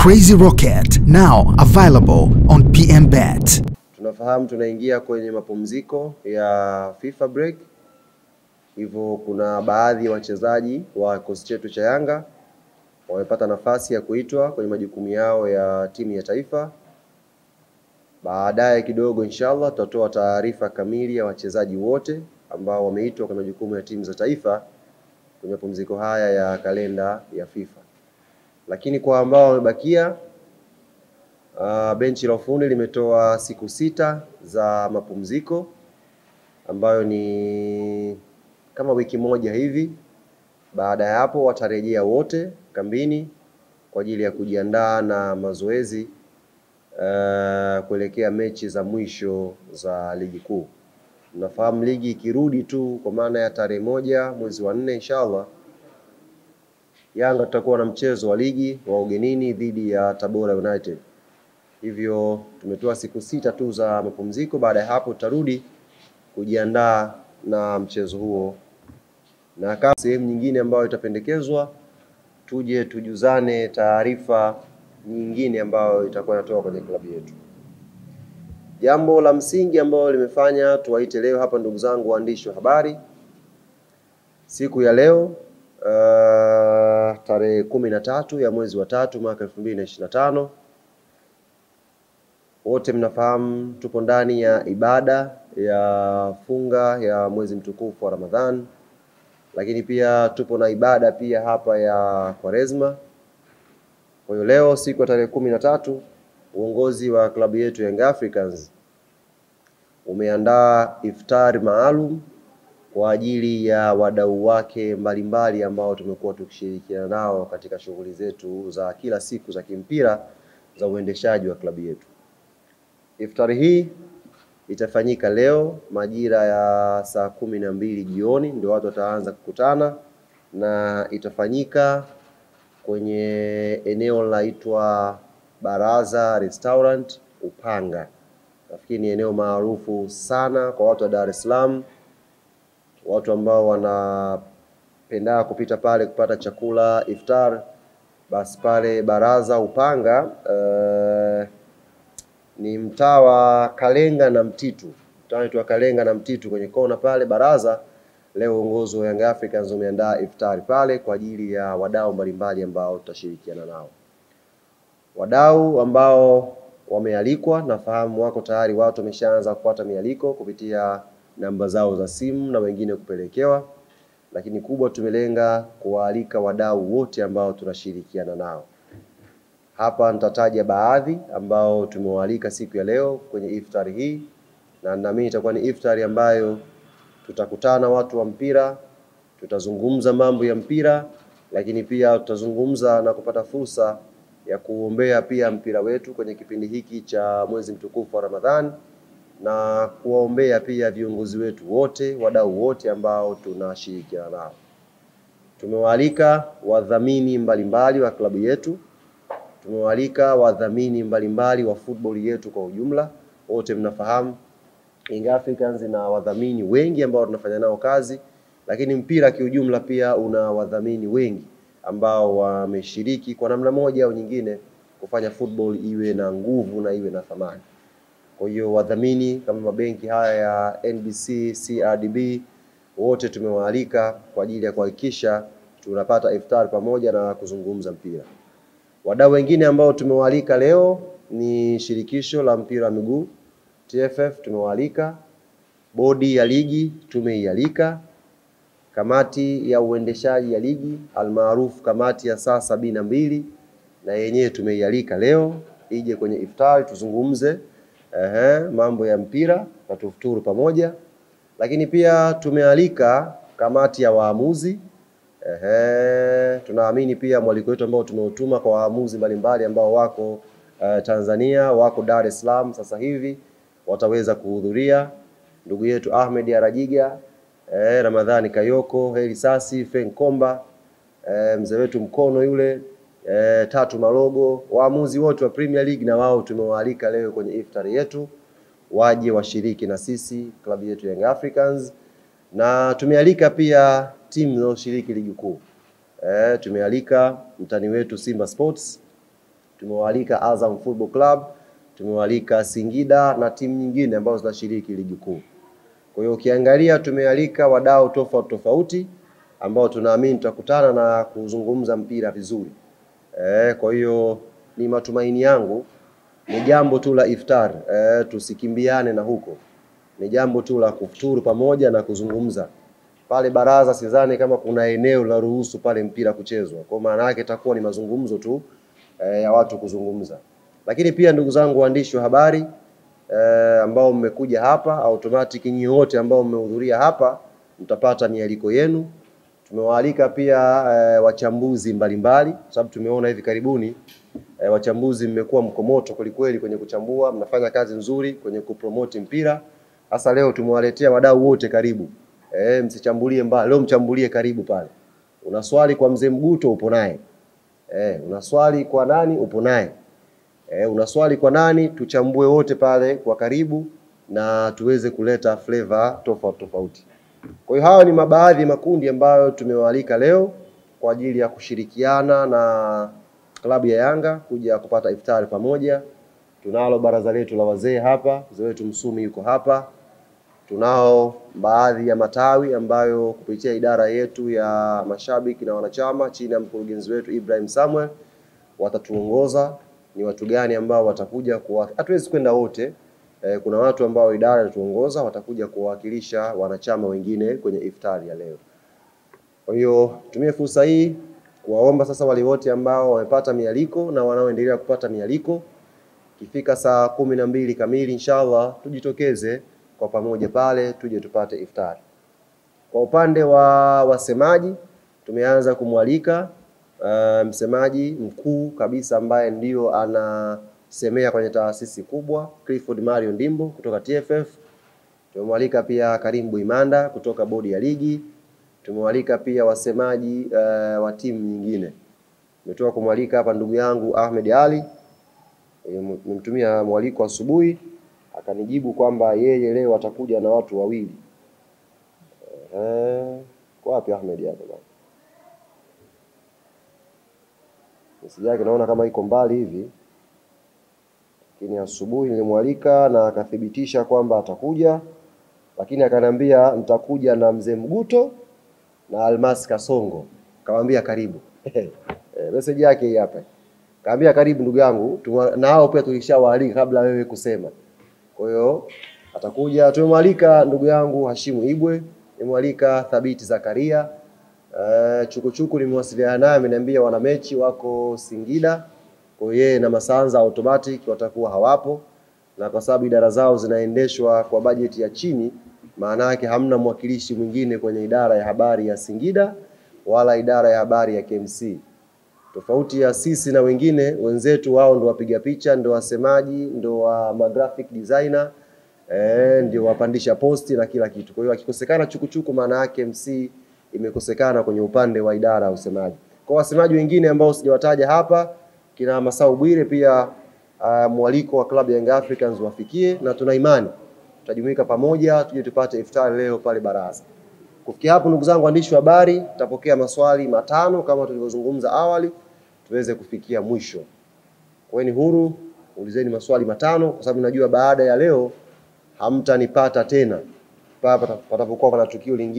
Crazy Rocket, now available on PMBet. Tunafahamu tunaingia kwenye mapumziko ya FIFA break. Hivyo kuna baadhi ya wachezaji wa kikosi chetu cha Yanga wamepata nafasi ya kuitwa kwenye majukumu yao ya timu ya taifa. Baadaye kidogo inshallah tutatoa taarifa kamili ya wachezaji wote ambao wameitwa kwenye majukumu ya timu za taifa kwenye mapumziko haya ya kalenda ya FIFA. Lakini kwa ambao wamebakia, benchi la ufundi limetoa siku 6 za mapumziko ambayo ni kama wiki moja hivi. Baada ya hapo watarejea wote kambini kwa ajili ya kujiandaa na mazoezi kuelekea mechi za mwisho za ligi kuu. Tunafahamu ligi ikirudi tu kwa maana ya tarehe 1 mwezi wa 4 inshallah, Yanga tutakuwa na mchezo wa ligi wa ugenini dhidi ya Tabora United. Hivyo tumetoa siku 6 tu za mapumziko. Baada ya hapo tutarudi kujiandaa na mchezo huo, na kama sehemu nyingine ambayo itapendekezwa tuje tujuzane taarifa nyingine ambayo itakuwa inatoka kwenye klabu yetu. Jambo la msingi ambalo limefanya tuwaite leo hapa ndugu zangu waandishi wa habari, siku ya leo tarehe 13 ya mwezi wa 3 mwaka 2025, wote mnafahamu tupo ndani ya ibada ya funga ya mwezi mtukufu wa Ramadhan, lakini pia tupo na ibada pia hapa ya Kwaresma. Kwa hiyo leo siku ya tarehe 13, uongozi wa klabu yetu Young Africans umeandaa iftari maalum kwa ajili ya wadau wake mbalimbali ambao tumekuwa tukishirikiana nao katika shughuli zetu za kila siku za kimpira za uendeshaji wa klabu yetu. Iftari hii itafanyika leo majira ya saa 12 jioni, ndio watu wataanza kukutana, na itafanyika kwenye eneo laitwa Baraza Restaurant Upanga. Nafikiri ni eneo maarufu sana kwa watu wa Dar es Salaam, watu ambao wanapenda kupita pale kupata chakula iftar. Basi pale Baraza Upanga ni mtaa wa Kalenga na Mtitu. Mtaa Kalenga na Mtitu kwenye kona pale Baraza. Leo uongozi wa Young Africans umeandaa iftari pale kwa ajili ya wadau mbalimbali ambao tutashirikiana nao. Wadau ambao wamealikwa, nafahamu wako tayari, watu wameshaanza kupata mialiko kupitia namba zao za simu na wengine kupelekewa. Lakini kubwa tumelenga kuwaalika wadau wote ambao tunashirikiana nao. Hapa nitataja baadhi ambao tumewaalika siku ya leo kwenye iftari hii, na naamini itakuwa ni iftari ambayo tutakutana watu wa mpira, tutazungumza mambo ya mpira, lakini pia tutazungumza na kupata fursa ya kuombea pia mpira wetu kwenye kipindi hiki cha mwezi mtukufu wa Ramadhani, na kuwaombea pia viongozi wetu wote, wadau wote ambao tunashirikiana nao. Tumewaalika wadhamini mbalimbali wa klabu yetu, tumewaalika wadhamini mbalimbali wa football yetu kwa ujumla. Wote mnafahamu Young Africans na wadhamini wengi ambao tunafanya nao kazi, lakini mpira kiujumla pia una wadhamini wengi ambao wameshiriki kwa namna moja au nyingine kufanya football iwe na nguvu na iwe na thamani. Kwa hiyo wadhamini kama mabenki haya ya NBC, CRDB, wote tumewaalika kwa ajili ya kuhakikisha tunapata iftar pamoja na kuzungumza mpira. Wadau wengine ambao tumewaalika leo ni shirikisho la mpira wa miguu TFF, tumewaalika bodi ya ligi, tumeialika kamati ya uendeshaji ya ligi almaarufu kamati ya saa 72, na yenyewe tumeialika leo ije kwenye iftari tuzungumze mambo ya mpira na tufuturu pamoja. Lakini pia tumealika kamati ya waamuzi. Tunaamini pia mwaliko wetu ambao tumeutuma kwa waamuzi mbalimbali ambao wako Tanzania, wako Dar es Salaam sasa hivi, wataweza kuhudhuria. Ndugu yetu Ahmed Arajiga, Ramadhani Kayoko, Heli Sasi, Frank Komba, mzee wetu Mkono yule, Tatu Malogo, waamuzi wote wa Premier League, na wao tumewaalika leo kwenye iftari yetu waje washiriki na sisi klabu yetu Young Africans. Na tumealika pia timu zinazoshiriki ligi kuu. Tumealika mtani wetu Simba Sports, Tumewaalika Azam Football Club, tumewaalika Singida na timu nyingine ambazo zinashiriki ligi kuu. Kwa hiyo ukiangalia tumealika wadau tofauti ambao tunaamini tutakutana na kuzungumza mpira vizuri. Kwa hiyo ni matumaini yangu ni jambo tu la iftar, tusikimbiane na huko. Ni jambo tu la kufuturu pamoja na kuzungumza. Pale baraza sidhani kama kuna eneo la ruhusu pale mpira kuchezwa. Kwa maana yake itakuwa ni mazungumzo tu ya watu kuzungumza. Lakini pia ndugu zangu waandishi wa habari ambao mmekuja hapa, automatic nyinyi wote ambao mmehudhuria hapa mtapata mialiko yenu. Tumewaalika pia wachambuzi mbalimbali, sababu tumeona hivi karibuni wachambuzi mmekuwa mkomoto kweli kwenye kuchambua, mnafanya kazi nzuri kwenye kupromote mpira. Hasa leo tumewaletea wadau wote karibu. Msichambulie mbali, leo mchambulie karibu pale. Una swali kwa mzee Mguto upo naye. Una swali kwa nani upo naye. Una swali kwa nani, tuchambue wote pale kwa karibu na tuweze kuleta flavor tofauti. Kwa hiyo hawa ni mabaadhi makundi ambayo tumewaalika leo kwa ajili ya kushirikiana na klabu ya Yanga kuja kupata iftari pamoja. Tunalo baraza letu la wazee hapa, mzee wetu Msumi yuko hapa. Tunao baadhi ya matawi ambayo kupitia idara yetu ya mashabiki na wanachama chini ya mkurugenzi wetu Ibrahim Samuel watatuongoza ni watu gani ambao watakuja hatuwezi kwenda wote. Kuna watu ambao idara inatuongoza watakuja kuwakilisha wanachama wengine kwenye iftari ya leo. Kwa hiyo tumie fursa hii kuwaomba sasa wale wote ambao wamepata mialiko na wanaoendelea kupata mialiko, kifika saa 12 kamili inshallah tujitokeze kwa pamoja pale tuje tupate iftari. Kwa upande wa wasemaji tumeanza kumwalika msemaji mkuu kabisa ambaye ndio anasemea kwenye taasisi kubwa, Clifford Mario Ndimbo kutoka TFF. Tumemwalika pia Karim Buimanda kutoka bodi ya ligi. Tumewalika pia wasemaji wa timu nyingine. Nimetoka kumwalika hapa ndugu yangu Ahmed Ali. Nimemtumia mwaliko asubuhi, akanijibu kwamba yeye leo atakuja na watu wawili. Kwa wapi Ahmed hapa bwana? Message yake naona kama iko mbali hivi. Lakini asubuhi nilimwalika na akathibitisha kwamba atakuja, lakini akaniambia nitakuja na mzee Mguto na Almas Kasongo. Akamwambia karibu. Message yake hii hapa. Kaambia karibu ndugu yangu, na hao pia tulishawaalika kabla wewe kusema. Kwa hiyo atakuja. Tumemwalika ndugu yangu Hashimu Ibwe, nimemwalika Thabiti Zakaria. Chukuchuku nimewasiliana naye, ameniambia wana mechi wako Singida. Kwa hiyo yeye na Masanza automatic watakuwa hawapo, na kwa sababu idara zao zinaendeshwa kwa bajeti ya chini, maana yake hamna mwakilishi mwingine kwenye idara ya habari ya Singida wala idara ya habari ya KMC. Tofauti ya sisi na wengine wenzetu, wao ndio wapiga picha, ndio wasemaji, ndio wa graphic designer, ndio wapandisha posti na kila kitu. Kwa hiyo akikosekana chukuchuku, maana yake MC imekosekana kwenye upande wa idara ya usemaji. Kwa wasemaji wengine ambao sijawataja hapa, kina Masau Bwire pia mwaliko wa klabu ya Young Africans wafikie, na tuna imani tutajumuika pamoja tuje tupate iftari leo pale baraza. Kufikia hapo ndugu zangu waandishi wa habari, tutapokea maswali 5 kama tulivyozungumza awali tuweze kufikia mwisho. Kwa hiyo ni huru, ulizeni maswali 5 kwa sababu najua baada ya leo hamtanipata tena patapokuwa kuna tukio lingine.